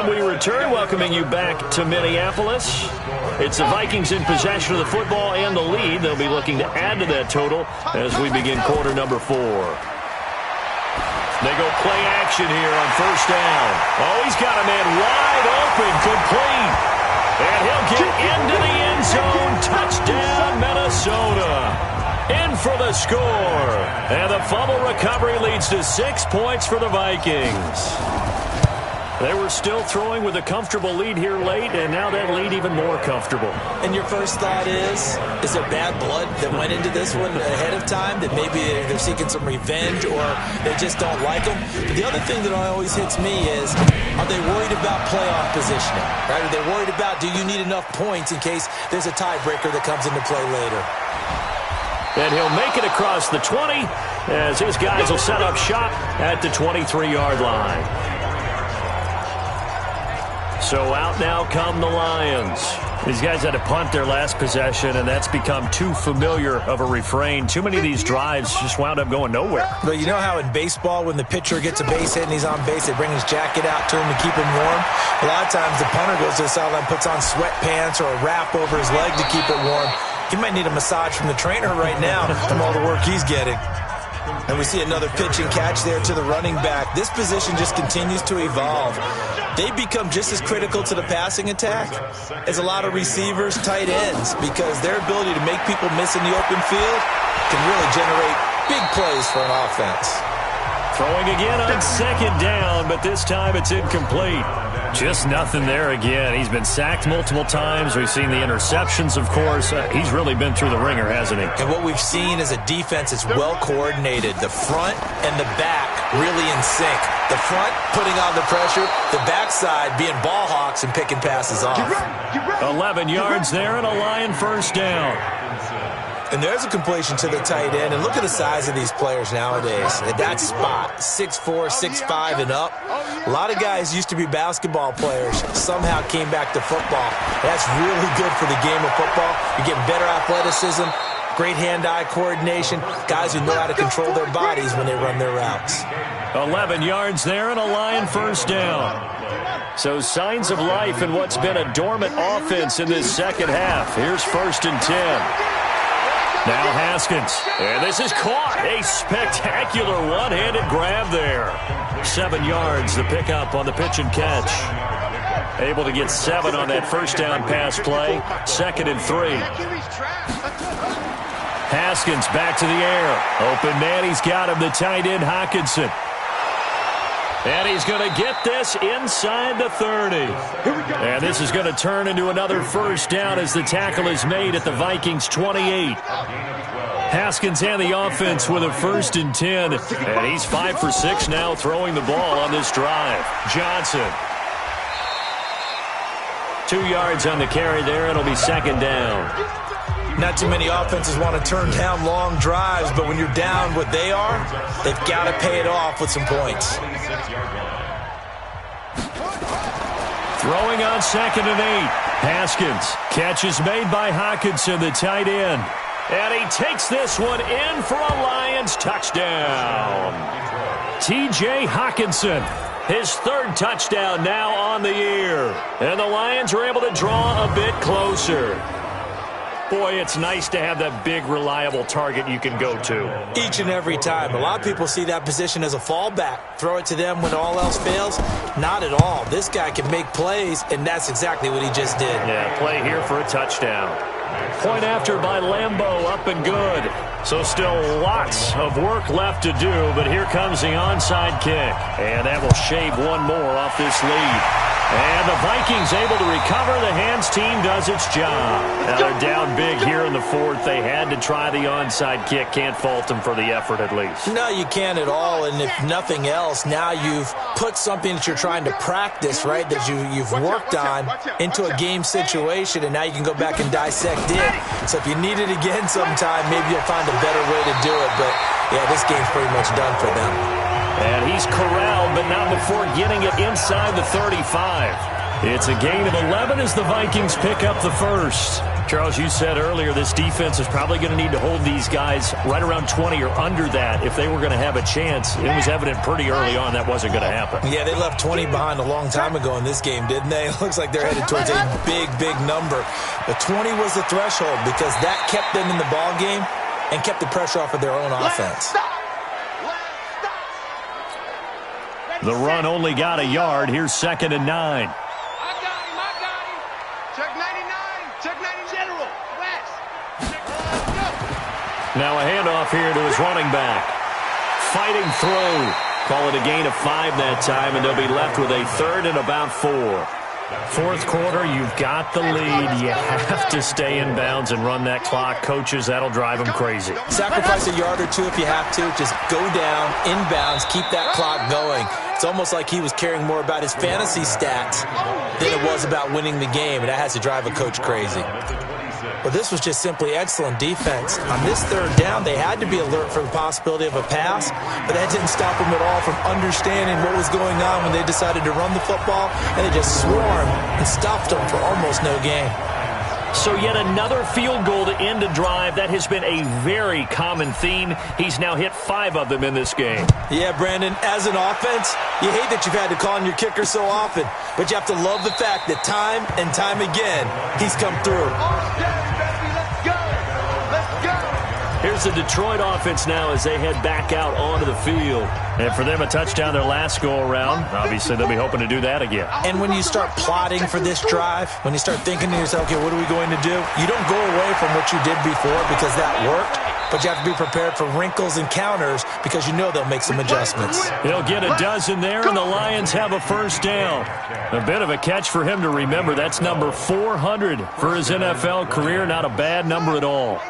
And we return, welcoming you back to Minneapolis. It's the Vikings in possession of the football and the lead. They'll be looking to add to that total as we begin quarter number 4. They go play action here on first down. Oh, he's got a man wide open, complete. And he'll get into the end zone. Touchdown, Minnesota. In for the score. And the fumble recovery leads to 6 points for the Vikings. They were still throwing with a comfortable lead here late, and now that lead even more comfortable. And your first thought is there bad blood that went into this one ahead of time, that maybe they're seeking some revenge or they just don't like them? But the other thing that always hits me is, are they worried about playoff positioning? Right? Are they worried about, do you need enough points in case there's a tiebreaker that comes into play later? And he'll make it across the 20 as his guys will set up shop at the 23-yard line. So out now come the Lions. These guys had to punt their last possession, and that's become too familiar of a refrain. Too many of these drives just wound up going nowhere. But you know how in baseball, when the pitcher gets a base hit and he's on base, they bring his jacket out to him to keep him warm? A lot of times the punter goes to the sideline, puts on sweatpants or a wrap over his leg to keep it warm. He might need a massage from the trainer right now from all the work he's getting. And we see another pitch and catch there to the running back. This position just continues to evolve. They become just as critical to the passing attack as a lot of receivers, tight ends, because their ability to make people miss in the open field can really generate big plays for an offense. Throwing again on second down, but this time it's incomplete. Just nothing there again. He's been sacked multiple times. We've seen the interceptions, of course. He's really been through the ringer, hasn't he? And what we've seen is a defense that's well coordinated. The front and the back really in sync. The front putting on the pressure, the backside being ball hawks and picking passes off. 11 yards there and a Lion first down. And there's a completion to the tight end. And look at the size of these players nowadays. At that spot, 6'4", 6'5", and up. A lot of guys used to be basketball players, somehow came back to football. That's really good for the game of football. You're getting better athleticism, great hand-eye coordination, guys who know how to control their bodies when they run their routes. 11 yards there and a Lion first down. So signs of life in what's been a dormant offense in this second half. Here's 1st and 10. Now Haskins, and this is caught. A spectacular one-handed grab there. 7 yards, the pickup on the pitch and catch. Able to get 7 on that first down pass play. 2nd and 3. Haskins back to the air. Open man, he's got him, the tight end Hockenson. And he's going to get this inside the 30. And this is going to turn into another first down as the tackle is made at the Vikings 28. Haskins and the offense with a 1st and 10. And he's 5 for 6 now throwing the ball on this drive. Johnson. 2 yards on the carry there. It'll be 2nd down. Not too many offenses want to turn down long drives, but when you're down what they are, they've got to pay it off with some points. Throwing on 2nd and 8. Haskins. Catch is made by Hockenson, the tight end. And he takes this one in for a Lions touchdown. T.J. Hockenson. His 3rd touchdown now on the year. And the Lions are able to draw a bit closer. Boy, it's nice to have that big, reliable target you can go to. Each and every time. A lot of people see that position as a fallback. Throw it to them when all else fails. Not at all. This guy can make plays, and that's exactly what he just did. Yeah, play here for a touchdown. Point after by Lambeau, up and good. So still lots of work left to do, but here comes the onside kick. And that will shave one more off this lead. And the Vikings able to recover. The hands team does its job. Now they're down big here in the 4th. They had to try the onside kick. Can't fault them for the effort at least. No, you can't at all. And if nothing else, now you've put something that you're trying to practice, right, that you've worked on into a game situation, and now you can go back and dissect it. So if you need it again sometime, maybe you'll find a better way to do it. But, yeah, this game's pretty much done for them. And he's corralled, but not before getting it inside the 35. It's a gain of 11 as the Vikings pick up the first. Charles, you said earlier this defense is probably going to need to hold these guys right around 20 or under that if they were going to have a chance. It was evident pretty early on that wasn't going to happen. Yeah, they left 20 behind a long time ago in this game, didn't they? It looks like they're headed towards a big, big number. But 20 was the threshold because that kept them in the ball game and kept the pressure off of their own offense. The run only got a yard. Here's 2nd and 9. I got him. Check 99. Check 90 general. West. Go. Now a handoff here to his running back. Fighting through. Call it a gain of 5 that time, and they'll be left with a 3rd and about 4. Fourth quarter, you've got the lead. You have to stay in bounds and run that clock. Coaches, that'll drive them crazy. Sacrifice a yard or two if you have to. Just go down, inbounds, keep that clock going. It's almost like he was caring more about his fantasy stats than it was about winning the game, and that has to drive a coach crazy. But this was just simply excellent defense. On this 3rd down, they had to be alert for the possibility of a pass, but that didn't stop them at all from understanding what was going on when they decided to run the football, and they just swarmed and stopped them for almost no gain. So yet another field goal to end a drive. That has been a very common theme. He's now hit 5 of them in this game. Yeah, Brandon, as an offense, you hate that you've had to call on your kicker so often, but you have to love the fact that time and time again, he's come through. Here's the Detroit offense now as they head back out onto the field. And for them, a touchdown their last go-around. Obviously, they'll be hoping to do that again. And when you start plotting for this drive, when you start thinking to yourself, okay, what are we going to do? You don't go away from what you did before because that worked, but you have to be prepared for wrinkles and counters because you know they'll make some adjustments. He'll get a dozen there, and the Lions have a first down. A bit of a catch for him to remember. That's number 400 for his NFL career. Not a bad number at all.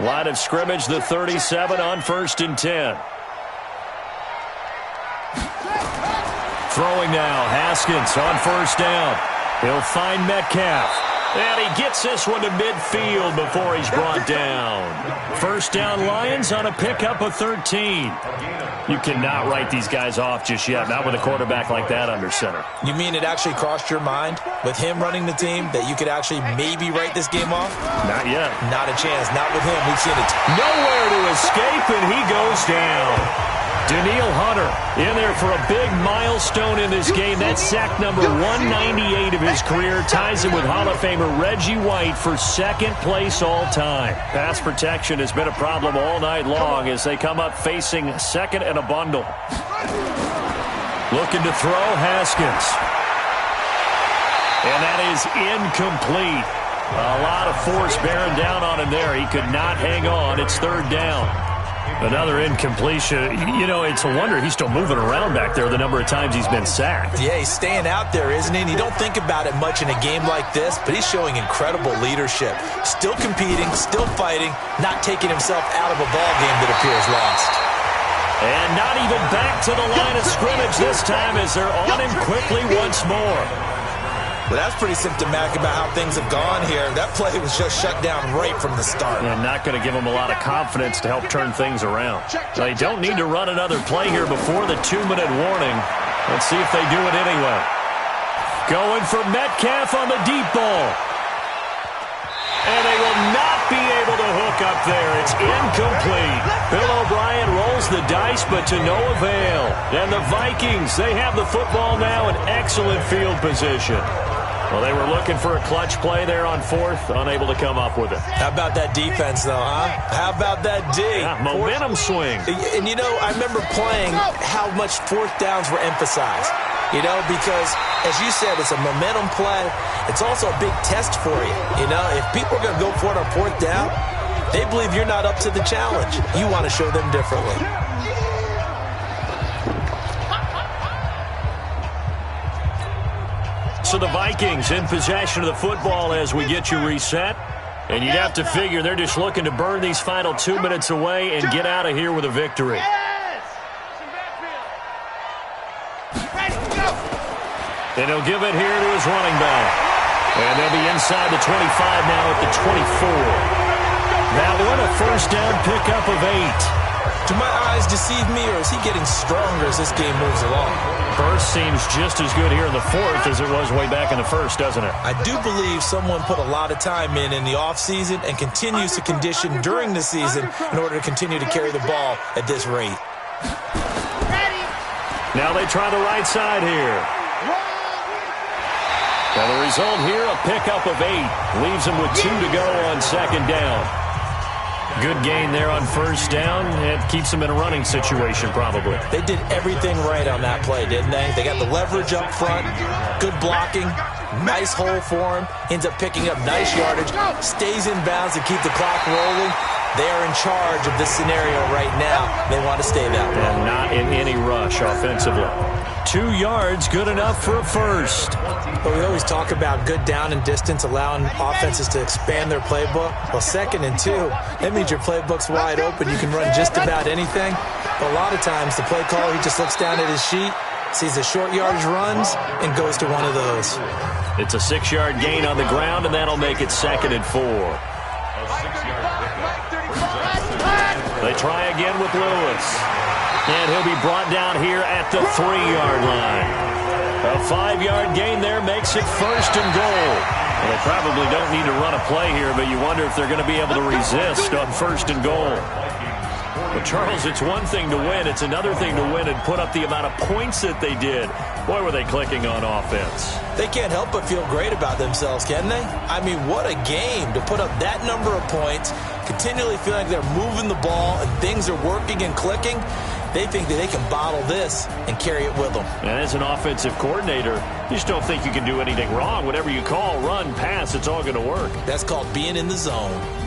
Line of scrimmage, the 37 on 1st and 10. Throwing now, Haskins on 1st down. He'll find Metcalf. And he gets this one to midfield before he's brought down. First down, Lions on a pickup of 13. You cannot write these guys off just yet, not with a quarterback like that under center. You mean it actually crossed your mind with him running the team that you could actually maybe write this game off? Not yet. Not a chance. Not with him. We've seen it. Nowhere to escape, and he goes down. Danielle Hunter in there for a big milestone in this game. That's sack number 198 of his career. Ties him with Hall of Famer Reggie White for 2nd place all time. Pass protection has been a problem all night long as they come up facing 2nd and a bundle. Looking to throw, Haskins. And that is incomplete. A lot of force bearing down on him there. He could not hang on. It's 3rd down. Another incompletion. You know, it's a wonder he's still moving around back there the number of times he's been sacked. Yeah, he's staying out there, isn't he? And you don't think about it much in a game like this, but he's showing incredible leadership. Still competing, still fighting, not taking himself out of a ball game that appears lost. And not even back to the line of scrimmage this time as they're on him quickly once more. Well, that's pretty symptomatic about how things have gone here. That play was just shut down right from the start. And not going to give them a lot of confidence to help turn things around. They don't need to run another play here before the 2-minute warning. Let's see if they do it anyway. Going for Metcalf on the deep ball. And they will not be able to hook up there. It's incomplete. Bill O'Brien rolls the dice, but to no avail. And the Vikings, they have the football now in excellent field position. Well, they were looking for a clutch play there on 4th, unable to come up with it. How about that defense, though, huh? How about that D? Yeah, momentum swing. And, you know, I remember playing how much 4th downs were emphasized. You know, because, as you said, it's a momentum play. It's also a big test for you. You know, if people are going to go for it on 4th down, they believe you're not up to the challenge. You want to show them differently. So the Vikings in possession of the football as we get you reset. And you'd have to figure they're just looking to burn these final 2 minutes away and get out of here with a victory. And he'll give it here to his running back. And they'll be inside the 25 now at the 24. That one a first down pickup of 8. Do my eyes deceive me, or is he getting stronger as this game moves along? Burst seems just as good here in the fourth as it was way back in the first, doesn't it? I do believe someone put a lot of time in the offseason and continues to condition during the season in order to continue to carry the ball at this rate. Now they try the right side here. And the result here, a pickup of 8. Leaves them with 2 to go on second down. Good gain there on first down. It keeps them in a running situation, probably. They did everything right on that play, didn't they? They got the leverage up front, good blocking, nice hole for him, ends up picking up nice yardage, stays in bounds to keep the clock rolling. They are in charge of this scenario right now. They want to stay that way. And not in any rush offensively. 2 yards, good enough for a first. But we always talk about good down and distance, allowing offenses to expand their playbook. Well, 2nd and 2, that means your playbook's wide open. You can run just about anything. But a lot of times, the play caller, he just looks down at his sheet, sees the short yardage runs, and goes to one of those. It's a 6-yard gain on the ground, and that'll make it 2nd and 4. They try again with Lewis. And he'll be brought down here at the 3-yard line. A 5-yard gain there makes it 1st and goal. Well, they probably don't need to run a play here, but you wonder if they're going to be able to resist on 1st and goal. But, Charles, it's one thing to win. It's another thing to win and put up the amount of points that they did. Boy, were they clicking on offense. They can't help but feel great about themselves, can they? I mean, what a game to put up that number of points, continually feel like they're moving the ball and things are working and clicking. They think that they can bottle this and carry it with them. And as an offensive coordinator, you just don't think you can do anything wrong. Whatever you call, run, pass, it's all going to work. That's called being in the zone.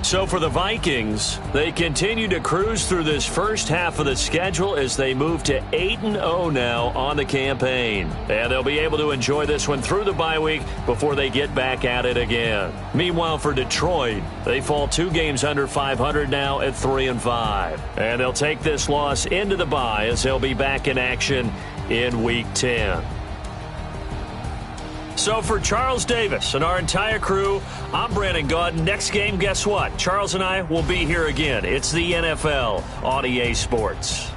So for the Vikings, they continue to cruise through this first half of the schedule as they move to 8-0 now on the campaign. And they'll be able to enjoy this one through the bye week before they get back at it again. Meanwhile, for Detroit, they fall 2 games under 500 now at 3-5. And they'll take this loss into the bye as they'll be back in action in Week 10. So for Charles Davis and our entire crew, I'm Brandon Gaudin. Next game, guess what? Charles and I will be here again. It's the NFL on EA Sports.